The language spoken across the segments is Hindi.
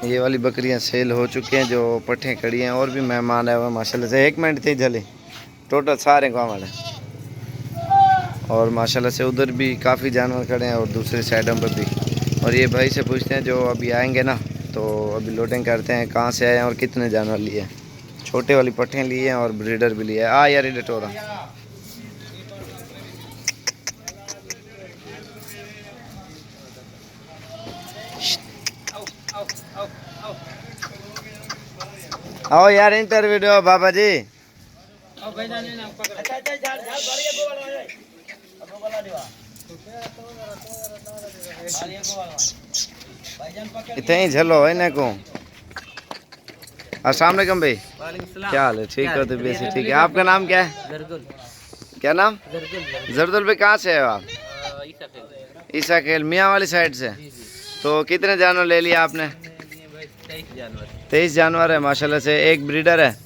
ये वाली बकरियां सेल हो चुकी हैं, जो पट्ठे खड़ी हैं। और भी मेहमान आए हुए हैं माशाल्लाह से। 1 मिनट थी झले टोटल सारे गाँव वाले। और माशाल्लाह से उधर भी काफ़ी जानवर खड़े हैं और दूसरी साइडों पर भी। और ये भाई से पूछते हैं जो अभी आएंगे ना, तो अभी लोडिंग करते हैं कहाँ से आए हैं और कितने जानवर लिए हैं। छोटे वाली पट्ठे लिए हैं और ब्रीडर भी लिए हैं। यार ये टोरा आओ यार इंटरव्यू दो बाबा जी। इतने ही झलो है ना को। अस्सलाम वालेकुम भाई, क्या हाल है? ठीक हो तो बेसी ठीक है। आपका नाम क्या है? क्या नाम? जरदुल भाई। कहाँ से है आप? ईसा खेल मियाँ वाली साइड से। तो कितने जानवर ले लिया आपने? 23 जानवर है माशाल्लाह से। एक ब्रीडर है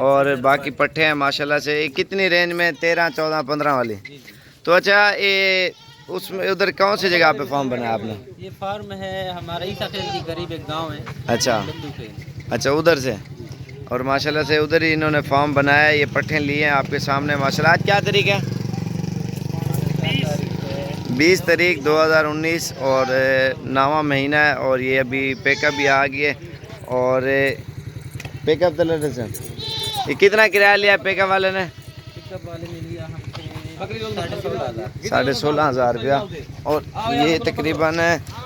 और बाकी पट्ठे हैं माशाल्लाह से। कितनी रेंज में? 13, 14, 15 वाली। तो अच्छा ये उसमें उधर कौन सी जगह पे फार्म बनाया आपने? ये फार्म है हमारा ईसा खेल की करीब एक गांव है। अच्छा उधर से। और माशाल्लाह से उधर ही इन्होंने फार्म बनाया है। ये पट्ठे लिए हैं आपके सामने माशाल्लाह। आज क्या तारीख है? 20 तारीख 2019 और 9वां महीना है। और ये अभी पिकअप भी आ गई है। और पिकअप तो से ये कितना किराया लिया पिकअप वाले ने? पिकअप वाले ने लिया हमसे 16,500 रुपया। और ये तकरीबन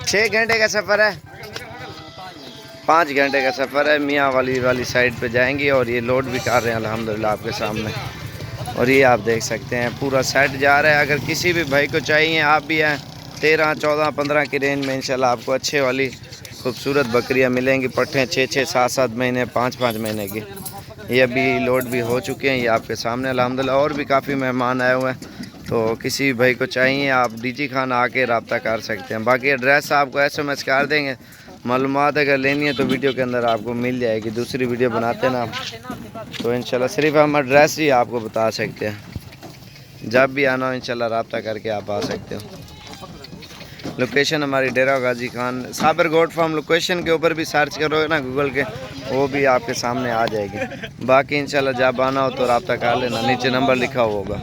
6 घंटे का सफ़र है। 5 घंटे का सफ़र है। मियाँ वाली साइड पे जाएंगे और ये लोड भी कर रहे हैं अल्हम्दुलिल्लाह आपके सामने। और ये आप देख सकते हैं पूरा सेट जा रहा है। अगर किसी भी भाई को चाहिए आप भी हैं 13, 14, 15 की रेंज में इंशाल्लाह आपको अच्छे वाली खूबसूरत बकरियां मिलेंगी। पट्ठे 6, 7, 7 महीने 5 महीने की। ये अभी लोड भी हो चुके हैं, ये आपके सामने अल्हम्दुलिल्लाह। और भी काफ़ी मेहमान आए हुए हैं। तो किसी भी भाई को चाहिए आप डीजी खान आके रब्ता कर सकते हैं। बाकी एड्रेस आपको SMS कर देंगे। मालूमात अगर लेनी है तो वीडियो के अंदर आपको मिल जाएगी। दूसरी वीडियो बनाते ना तो इंशाल्लाह सिर्फ हम एड्रेस ही आपको बता सकते हैं। जब भी आना हो इंशाल्लाह रब्ता करके आप आ सकते हो। लोकेशन हमारी डेरा गाजी खान साबर गोट फार्म। लोकेशन के ऊपर भी सर्च करोगे ना गूगल के, वो भी आपके सामने आ जाएगी। बाकी इंशाल्लाह जब आना हो तो रब्ता कर लेना, नीचे नंबर लिखा हुआ होगा।